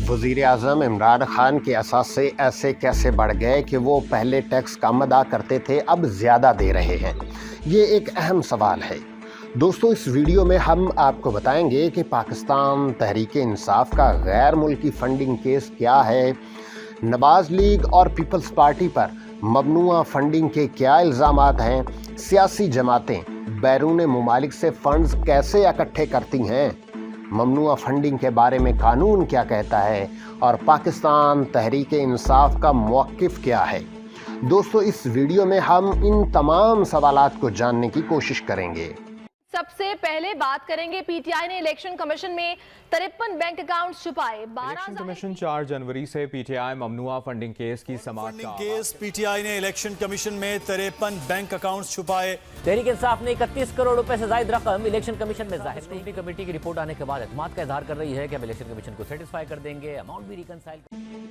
वज़ीर आज़म इमरान खान के असासे ऐसे कैसे बढ़ गए कि वो पहले टैक्स कम अदा करते थे अब ज़्यादा दे रहे हैं? ये एक अहम सवाल है। दोस्तों, इस वीडियो में हम आपको बताएंगे कि पाकिस्तान तहरीक इंसाफ का गैर मुल्की फंडिंग केस क्या है, नवाज लीग और पीपल्स पार्टी पर ममनुआ फंडिंग के क्या इल्ज़ामात हैं, सियासी जमातें बैरून मुमालिक से फंड्स कैसे इकट्ठे करती हैं, ममनुआ फंडिंग के बारे में कानून क्या कहता है और पाकिस्तान तहरीक इंसाफ का मौक़िफ़ क्या है। दोस्तों, इस वीडियो में हम इन तमाम सवालात को जानने की कोशिश करेंगे। सबसे पहले बात करेंगे, पीटीआई ने इलेक्शन कमीशन में 53 बैंक अकाउंट छुपाए। इलेक्शन कमीशन 4 जनवरी से पीटीआई ममनुआ फंडिंग केस की समाअत का केस पीटीआई ने इलेक्शन कमीशन में 53 बैंक अकाउंट छुपाए। तहरीक इंसाफ ने 31 करोड़ रुपए से ज्यादा रकम इलेक्शन कमीशन में जाहिर की। कमेटी की रिपोर्ट आने के बाद एतमाद का इजहार कर रही है कि हम इलेक्शन कमीशन को सेटिस्फाई कर देंगे, अमाउंट भी रिकंसाइल।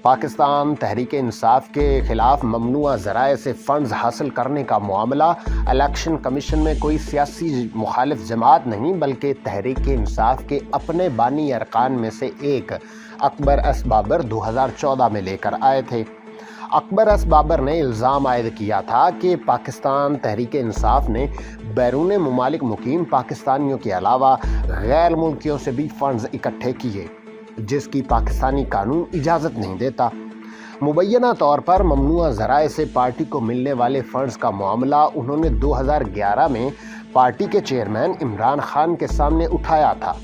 पाकिस्तान तहरीक इंसाफ के खिलाफ ममनुआ ज़राए से फंड्स हासिल करने का मामला इलेक्शन कमीशन में कोई सियासी मुखालिफ जमात नहीं बल्कि तहरीक इंसाफ के अपने बानी अरकान में से एक अकबर एस बाबर 2014 में लेकर आए थे। अकबर एस बाबर ने इल्ज़ाम आयद किया था कि पाकिस्तान तहरीक इंसाफ ने बैरून मुमालिक मुकीम पाकिस्तानियों के अलावा गैर मुल्कियों से भी फंड्स इकट्ठे किए, जिसकी पाकिस्तानी कानून इजाज़त नहीं देता। मुबैना तौर पर ममनुआ ज़राए से पार्टी को मिलने वाले फंड्स का मामला उन्होंने 2011 में पार्टी के चेयरमैन इमरान खान के सामने उठाया था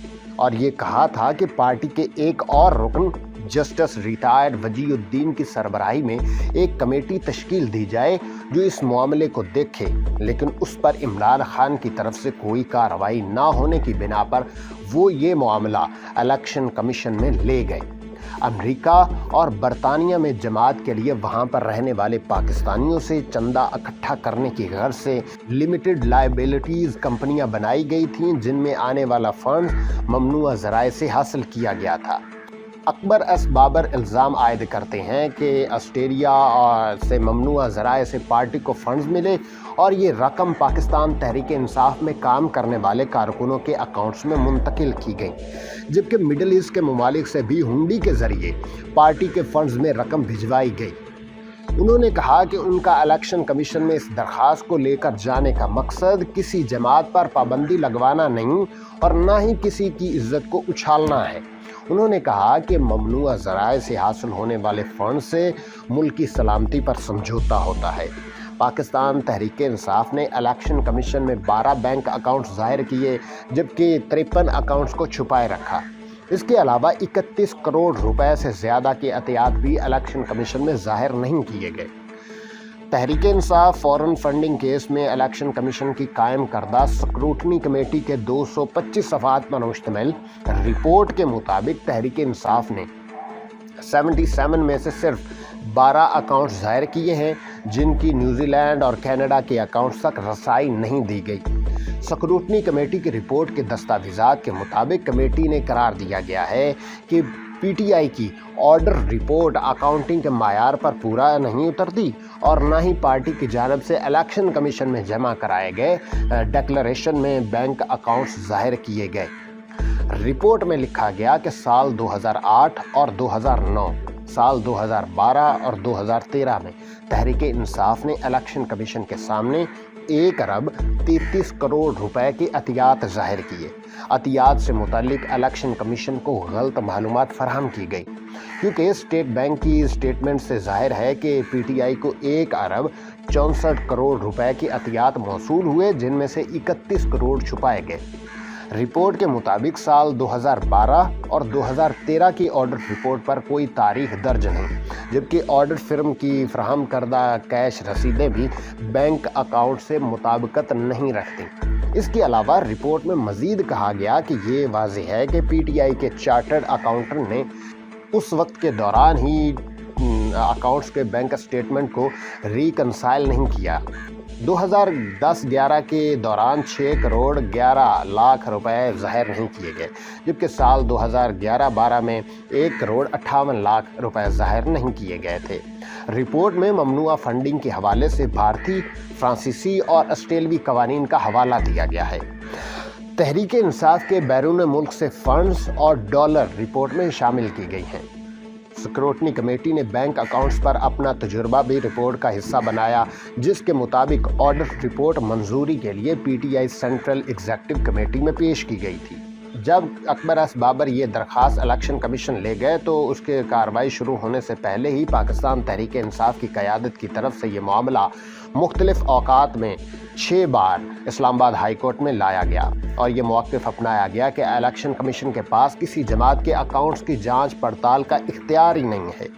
और ये कहा था कि पार्टी के एक और रुकन जस्टिस रिटायर्ड वजीउद्दीन की सरबराही में एक कमेटी तश्कील दी जाए जो इस मामले को देखे, लेकिन उस पर इमरान खान की तरफ से कोई कार्रवाई ना होने की बिना पर वो ये मामला इलेक्शन कमीशन में ले गए। अमेरिका और बरतानिया में जमात के लिए वहां पर रहने वाले पाकिस्तानियों से चंदा इकट्ठा करने की गर्ज से लिमिटेड लायबिलिटीज़ कंपनियां बनाई गई थीं, जिनमें आने वाला फंड ममनुआ ज़राए से हासिल किया गया था। अकबर एस बाबर इल्ज़ाम आयद करते हैं कि ऑस्ट्रेलिया से ममनुआ ज़राए से पार्टी को फंड्स मिले और ये रकम पाकिस्तान तहरीक इंसाफ में काम करने वाले कारकुनों के अकाउंट्स में मुंतकिल की गई, जबकि मिडल ईस्ट के ममालिक से भी हुंडी के ज़रिए पार्टी के फंड्स में रकम भिजवाई गई। उन्होंने कहा कि उनका इलेक्शन कमीशन में इस दरख्वास्त को लेकर जाने का मकसद किसी जमात पर पाबंदी लगवाना नहीं और ना ही किसी की इज्जत को उछालना है। उन्होंने कहा कि ममनुआ ज़राए से हासिल होने वाले फंड से मुल्क की सलामती पर समझौता होता है। पाकिस्तान तहरीक इंसाफ ने इलेक्शन कमीशन में 12 बैंक अकाउंट्स ज़ाहिर किए, जबकि 53 अकाउंट्स को छुपाए रखा। इसके अलावा 31 करोड़ रुपए से ज़्यादा के एहतियात भी इलेक्शन कमीशन में ज़ाहिर नहीं किए गए। Tehreek Insaf foreign funding case में इलेक्शन कमीशन की कायम करदा स्क्रूटनी कमेटी के 225 सफ़हात पर मुश्तमिल रिपोर्ट के मुताबिक तहरीक इंसाफ ने 77 में से सिर्फ 12 अकाउंट्स ज़ाहिर किए हैं, जिनकी न्यूजीलैंड और कनाडा के अकाउंट्स तक रसाई नहीं दी गई। स्क्रूटनी कमेटी की रिपोर्ट के दस्तावेज़ात के मुताबिक कमेटी ने करार दिया गया है कि पीटीआई की ऑर्डर रिपोर्ट अकाउंटिंग के मायार पर पूरा नहीं उतरती और न ही पार्टी की जानिब से इलेक्शन कमीशन में जमा कराए गए डिक्लेरेशन में बैंक अकाउंट्स ज़ाहिर किए गए। रिपोर्ट में लिखा गया कि साल 2008 और 2009, साल 2012 और 2013 में तहरीक इंसाफ ने इलेक्शन कमीशन के सामने 1 अरब 33 करोड़ रुपए के एहतियात ज़ाहिर किए। एहतियात से मुतालिक इलेक्शन कमीशन को गलत मालूमात फराहम की गई, क्योंकि स्टेट बैंक की स्टेटमेंट से ज़ाहिर है कि पीटीआई को 1 अरब 64 करोड़ रुपए के एहतियात मौसूल हुए, जिनमें से 31 करोड़ छुपाए गए। रिपोर्ट के मुताबिक साल 2012 और 2013 की ऑडिट रिपोर्ट पर कोई तारीख दर्ज नहीं, जबकि ऑडिट फिर्म की फ्राहम करदा कैश रसीदें भी बैंक अकाउंट से मुताबिकत नहीं रखती। इसके अलावा रिपोर्ट में मज़ीद कहा गया कि ये वाज़ेह है कि पीटीआई के चार्टर्ड अकाउंटेंट ने उस वक्त के दौरान ही अकाउंट्स के बैंक स्टेटमेंट को रिकंसाइल नहीं किया। 2010-11 के दौरान 6 करोड़ 11 लाख रुपए ज़ाहिर नहीं किए गए, जबकि साल 2011-12 में 1 करोड़ 58 लाख रुपए ज़ाहिर नहीं किए गए थे। रिपोर्ट में ममनुआ फंडिंग के हवाले से भारतीय, फ्रांसीसी और ऑस्ट्रेलवी कवानीन का हवाला दिया गया है। तहरीक इंसाफ के बैरून मुल्क से फंड्स और डॉलर रिपोर्ट में शामिल की गई हैं। स्क्रूटनी कमेटी ने बैंक अकाउंट्स पर अपना तजुर्बा भी रिपोर्ट का हिस्सा बनाया, जिसके मुताबिक ऑडिट रिपोर्ट मंजूरी के लिए पीटीआई सेंट्रल एग्जीक्यूटिव कमेटी में पेश की गई थी। जब अकबर एस बाबर ये दरख्वास्त इलेक्शन कमीशन ले गए तो उसके कार्रवाई शुरू होने से पहले ही पाकिस्तान तहरीक इंसाफ की क़यादत की तरफ से ये मामला मुख्तलिफ औकात में 6 बार इस्लामाबाद हाई कोर्ट में लाया गया और ये मौक़िफ़ अपनाया गया कि इलेक्शन कमीशन के पास किसी जमात के अकाउंट्स की जांच पड़ताल का इख्तियार ही नहीं है।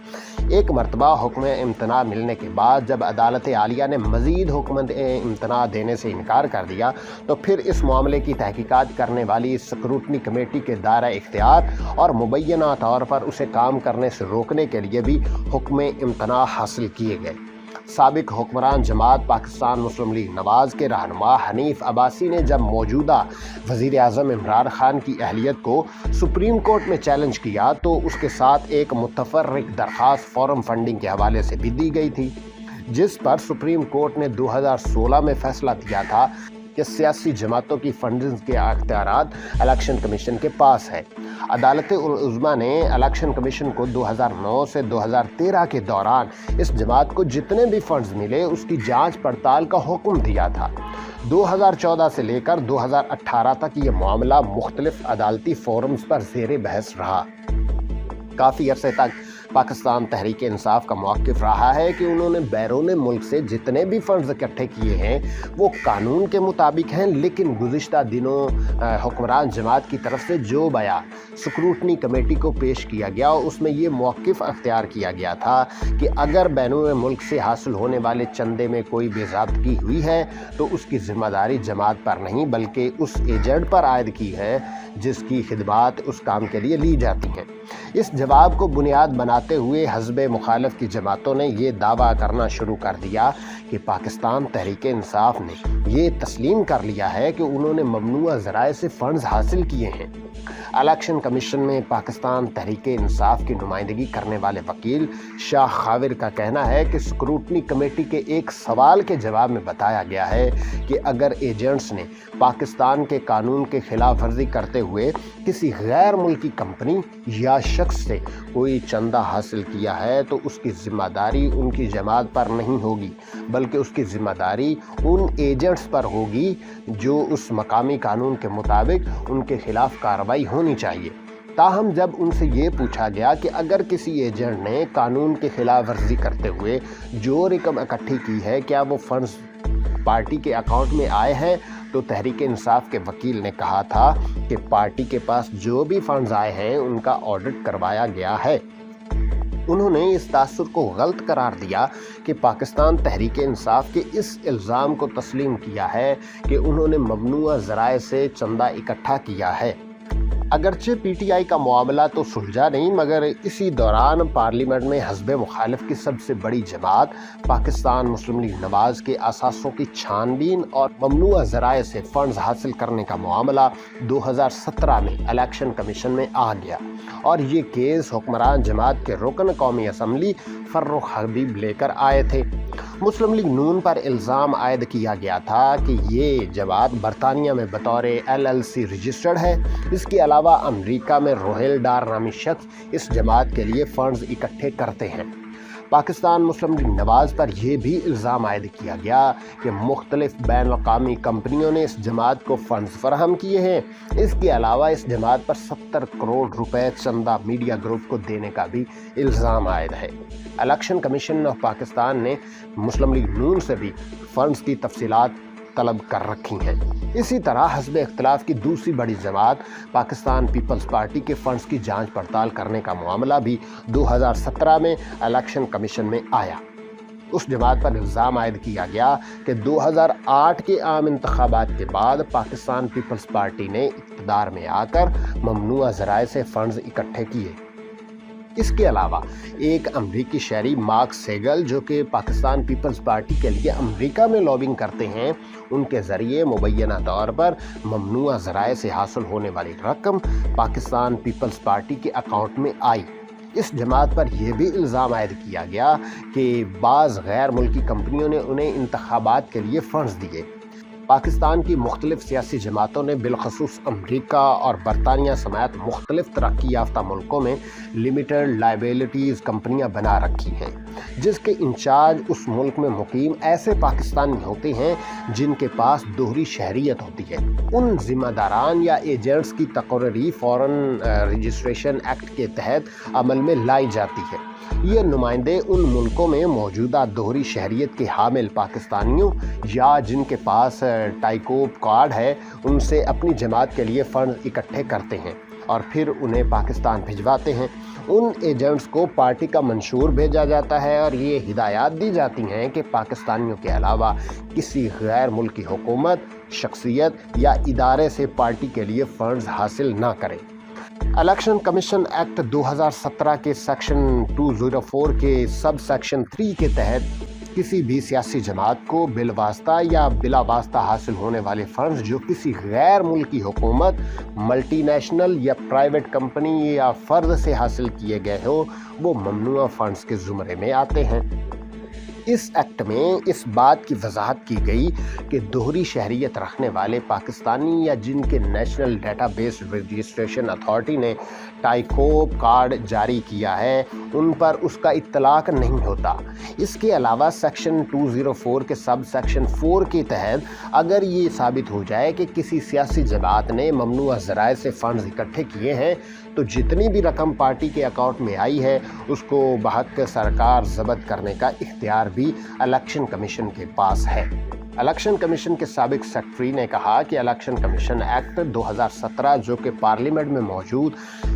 एक मरतबा हुक्म इम्तना मिलने के बाद जब अदालत आलिया ने मज़ीद हुक्म इम्तना देने से इनकार कर दिया तो फिर इस मामले की तहकीकात करने वाली स्क्रूटनी कमेटी के दायरा इख्तियार और मुबैना तौर पर उसे काम करने से रोकने के लिए भी हुक्म इम्तना हासिल किए गए। साबिक हुक्मरान जमात पाकिस्तान मुस्लिम लीग नवाज़ के रहनुमा हनीफ अब्बासी ने जब मौजूदा वज़ीर आज़म इमरान खान की अहलियत को सुप्रीम कोर्ट में चैलेंज किया तो उसके साथ एक मुतफर्रिक दरख्वास्त फॉरम फंडिंग के हवाले से भी दी गई थी, जिस पर सुप्रीम कोर्ट ने 2016 में फैसला दिया था कि सियासी जमातों की फंडिंग के अख्तियारात इलेक्शन कमीशन के पास है। अदालत उज़्मा ने इलेक्शन कमीशन को 2009 से 2013 के दौरान इस जमात को जितने भी फंड्स मिले उसकी जांच पड़ताल का हुक्म दिया था। 2014 से लेकर 2018 तक ये मामला मुख्तलिफ अदालती फोरम्स पर ज़ेर बहस रहा। काफ़ी अरसे तक पाकिस्तान तहरीक इंसाफ का मौक़िफ़ रहा है कि उन्होंने बैरून मुल्क से जितने भी फंड्स इकट्ठे किए हैं वो कानून के मुताबिक हैं, लेकिन गुज़िश्ता दिनों हुक्मरान जमात की तरफ से जो बयान स्क्रूटनी कमेटी को पेश किया गया उसमें ये मौक़िफ़ अख्तियार किया गया था कि अगर बैरून मुल्क से हासिल होने वाले चंदे में कोई बेज़ाब्तगी हुई है तो उसकी ज़िम्मेदारी जमात पर नहीं बल्कि उस एजेंट पर आयद की है जिसकी खिदमात उस काम के लिए ली जाती हैं। इस जवाब को बुनियाद बनाते हुए हज़ब मुखालिफ की जमातों ने ये दावा करना शुरू कर दिया कि पाकिस्तान तहरीक इंसाफ ने ये तस्लीम कर लिया है कि उन्होंने ममनुआ ज़राए से फ़ंड्स हासिल किए हैं। इलेक्शन कमीशन में पाकिस्तान तहरीक इंसाफ की नुमाइंदगी करने वाले वकील शाह खाविर का कहना है कि स्क्रूटनी कमेटी के एक सवाल के जवाब में बताया गया है कि अगर एजेंट्स ने पाकिस्तान के कानून के खिलाफ वर्जी करते हुए किसी गैर मुल्की कंपनी या शख्स से कोई चंदा हासिल किया है तो उसकी ज़िम्मेदारी उनकी जमात पर नहीं होगी बल्कि उसकी ज़िम्मेदारी उन एजेंट्स पर होगी जो उस मकामी कानून के मुताबिक उनके खिलाफ कार्रवाई होनी चाहिए। ताहम जब उनसे ये पूछा गया कि अगर किसी एजेंट ने कानून के खिलाफ वर्जी करते हुए जो रकम इकट्ठी की है क्या वो फंड्स पार्टी के अकाउंट में आए हैं, तो तहरीक इंसाफ के वकील ने कहा था कि पार्टी के पास जो भी फंड्स आए हैं उनका ऑडिट करवाया गया है। उन्होंने इस तासुर को गलत करार दिया कि पाकिस्तान तहरीक इंसाफ के इस इल्ज़ाम को तस्लीम किया है कि उन्होंने ममनुआ ज़राए से चंदा इकट्ठा किया है। अगरचे पीटीआई का मामला तो सुलझा नहीं मगर इसी दौरान पार्लियामेंट में हज़ब मुखालिफ की सबसे बड़ी जमात पाकिस्तान मुस्लिम लीग नवाज़ के असासों की छानबीन और ममनुआ ज़राए से फ़ंड्स हासिल करने का मामला 2017 में इलेक्शन कमीशन में आ गया और ये केस हुक्मरान जमात के रुकन कौमी असम्बली फर्रुख हबीब लेकर आए थे। मुस्लिम लीग नून पर इल्ज़ाम आयद किया गया था कि ये जमात बरतानिया में बतौर LLC रजिस्टर्ड है। इसके अलावा अमेरिका में रोहेल डार नामी शख्स इस जमात के लिए फ़ंड्स इकट्ठे करते हैं। पाकिस्तान मुस्लिम लीग नवाज़ पर यह भी इल्ज़ाम आयद किया गया कि मुख्तलिफ बैन-अक़वामी कंपनियों ने इस जमात को फ़ंड्स फराहम किए हैं। इसके अलावा इस जमात पर 70 करोड़ रुपए चंदा मीडिया ग्रुप को देने का भी इल्ज़ाम आयद है। इलेक्शन कमीशन ऑफ पाकिस्तान ने मुस्लिम लीग नून से भी फ़ंड्स की तफसीलात तलब कर रखी हैं। इसी तरह हस्ब इख्तिलाफ की दूसरी बड़ी जमात पाकिस्तान पीपल्स पार्टी के फंड्स की जांच पड़ताल करने का मामला भी 2017 में इलेक्शन कमीशन में आया। उस जमात पर इल्ज़ाम आयद किया गया कि 2008 के आम इंतखाबात के बाद पाकिस्तान पीपल्स पार्टी ने इक़्तिदार में आकर ममनुआ ज़राए से फंड्स इकट्ठे किए। इसके अलावा एक अमरीकी शहरी मार्क सेगल जो कि पाकिस्तान पीपल्स पार्टी के लिए अमेरिका में लॉबिंग करते हैं, उनके ज़रिए मुबैना तौर पर ममनुआ ज़राए से हासिल होने वाली रकम पाकिस्तान पीपल्स पार्टी के अकाउंट में आई। इस जमात पर यह भी इल्ज़ाम आयद किया गया कि बाज़ गैर मुल्की कंपनियों ने उन्हें इंतखाबात के लिए फ़ंड्स दिए। पाकिस्तान की मुख्तलिफ सियासी जमातों ने बिलखसूस अमरीका और बरतानिया समेत मुख्तलिफ तरक्की याफ्ता मुल्कों में लिमिटेड लाइबिलिटीज़ कंपनियां बना रखी हैं, जिसके इंचार्ज उस मुल्क में मुकीम ऐसे पाकिस्तानी होते हैं जिनके पास दोहरी शहरियत होती है। उन जिम्मेदारान या एजेंट्स की तकर्री फॉरेन रजिस्ट्रेशन एक्ट के तहत अमल में लाई जाती है। ये नुमाइंदे उन मुल्कों में मौजूदा दोहरी शहरियत के हामिल पाकिस्तानियों या जिनके पास टाइकोप कार्ड है उनसे अपनी जमात के लिए फंड इकट्ठे करते हैं और फिर उन्हें पाकिस्तान भिजवाते हैं। उन एजेंट्स को पार्टी का मंशूर भेजा जाता है और ये हिदायत दी जाती हैं कि पाकिस्तानियों के अलावा किसी गैर मुल्की हुकूमत, शख्सियत या इदारे से पार्टी के लिए फंड्स हासिल ना करें। इलेक्शन कमीशन एक्ट 2017 के सेक्शन 204 के सब सेक्शन 3 के तहत किसी भी सियासी जमात को बिलवास्ता या बिलावास्ता हासिल होने वाले फंड्स जो किसी गैर मुल्की हुकूमत, मल्टीनेशनल या प्राइवेट कंपनी या फर्द से हासिल किए गए हो वो ममनुआ फंड्स के ज़ुमरे में आते हैं। इस एक्ट में इस बात की वजाहत की गई कि दोहरी शहरियत रखने वाले पाकिस्तानी या जिनके नेशनल डेटाबेस रजिस्ट्रेशन अथॉरिटी ने टाइकोप कार्ड जारी किया है उन पर उसका इत्तलाक नहीं होता। इसके अलावा सेक्शन 204 के सब सेक्शन 4 के तहत अगर ये साबित हो जाए कि किसी सियासी जमात ने ममनुआ ज़राए से फंड्स इकट्ठे किए हैं तो जितनी भी रकम पार्टी के अकाउंट में आई है उसको बहक सरकार ज़ब्त करने का इख्तियार भी इलेक्शन कमीशन के पास है। इलेक्शन कमीशन के साबिक सेक्रेटरी ने कहा कि इलेक्शन कमीशन एक्ट 2017 जो कि पार्लियामेंट में मौजूद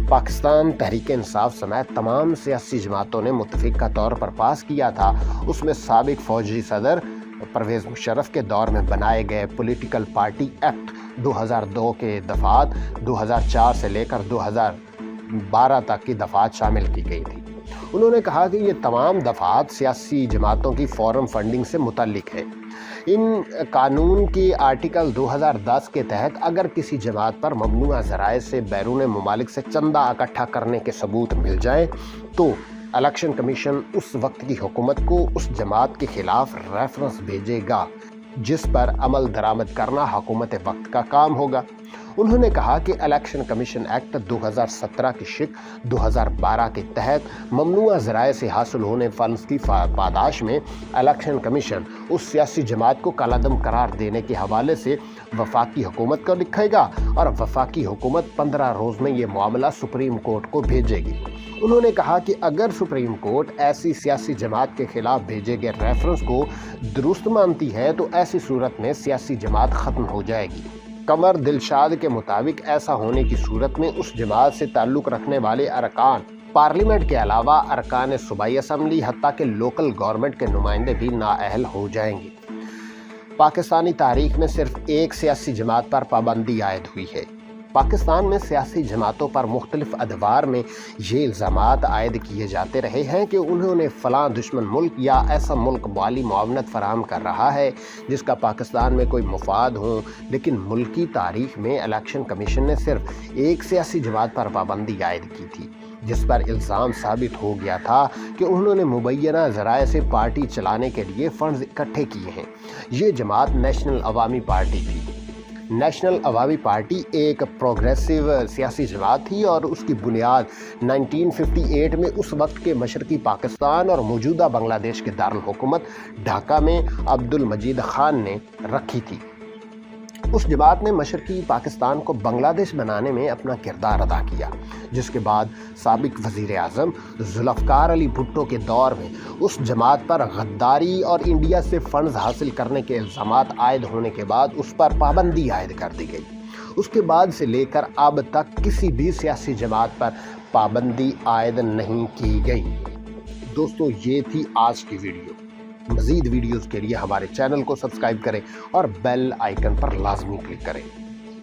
पाकिस्तान तहरीक इंसाफ समेत तमाम सियासी जमातों ने मुत्तफिका तौर पर पास किया था, उसमें साबिक फौजी सदर परवेज़ मुशर्रफ के दौर में बनाए गए पॉलिटिकल पार्टी एक्ट 2002 के दफ़ात 2004 से लेकर 2012 तक की दफ़ात शामिल की गई थी। उन्होंने कहा कि ये तमाम दफ़ात सियासी जमातों की फॉरम फंडिंग से मुतल्लिक है। इन कानून के आर्टिकल 2010 के तहत अगर किसी जमात पर ममनुआ ज़राए से बैरून मुमालिक से चंदा इकट्ठा करने के सबूत मिल जाए तो इलेक्शन कमीशन उस वक्त की हुकूमत को उस जमात के खिलाफ रेफरेंस भेजेगा जिस पर अमल दरामद करना हुकूमत वक्त का काम होगा। उन्होंने कहा कि इलेक्शन कमीशन एक्ट 2017 की शिक 2012 के तहत ममनुआ ज़राए से हासिल होने फंड्स की पादाश में इलेक्शन कमीशन उस सियासी जमात को कालादम करार देने के हवाले से वफाकी हुकूमत को लिखेगा और वफाकी हुकूमत 15 रोज़ में ये मामला सुप्रीम कोर्ट को भेजेगी। उन्होंने कहा कि अगर सुप्रीम कोर्ट ऐसी सियासी जमात के खिलाफ भेजे गए रेफरेंस को दुरुस्त मानती है तो ऐसी सूरत में सियासी जमात ख़त्म हो जाएगी। कमर दिलशाद के मुताबिक ऐसा होने की सूरत में उस जमात से ताल्लुक़ रखने वाले अरकान पार्लियामेंट के अलावा अरकान सूबाई असम्बली हत्ता के लोकल गवर्नमेंट के नुमाइंदे भी नाअहल हो जाएंगे। पाकिस्तानी तारीख में सिर्फ एक सियासी जमात पर पाबंदी आयद हुई है। पाकिस्तान में सियासी जमातों पर मुख्तलिफ अदवार में ये इल्ज़ामात आयद किए जाते रहे हैं कि उन्होंने फ़लाँ दुश्मन मुल्क या ऐसा मुल्क वाली मुआवनत फराहम कर रहा है जिसका पाकिस्तान में कोई मुफाद हो, लेकिन मुल्की तारीख में इलेक्शन कमीशन ने सिर्फ एक सियासी जमात पर पाबंदी आयद की थी जिस पर इल्ज़ाम साबित हो गया था कि उन्होंने मुबैना ज़राए से पार्टी चलाने के लिए फ़ंड्स इकट्ठे किए हैं। ये जमात नेशनल अवामी पार्टी थी। नेशनल अवामी पार्टी एक प्रोग्रेसिव सियासी जमात थी और उसकी बुनियाद 1958 में उस वक्त के मशरकी पाकिस्तान और मौजूदा बांग्लादेश के दारुल हुकूमत ढाका में अब्दुल मजीद खान ने रखी थी। उस जमात ने मशरकी पाकिस्तान को बांग्लादेश बनाने में अपना किरदार अदा किया, जिसके बाद साबिक वज़ीर आज़म जुल्फ़िकार अली भुट्टो के दौर में उस जमात पर गद्दारी और इंडिया से फंड्स हासिल करने के इल्ज़ामात आयद होने के बाद उस पर पाबंदी आयद कर दी गई। उसके बाद से लेकर अब तक किसी भी सियासी जमात पर पाबंदी आयद नहीं की गई। दोस्तों, ये थी आज की वीडियो। मज़ीद वीडियोज़ के लिए हमारे चैनल को सब्सक्राइब करें और बेल आइकन पर लाजमी क्लिक करें।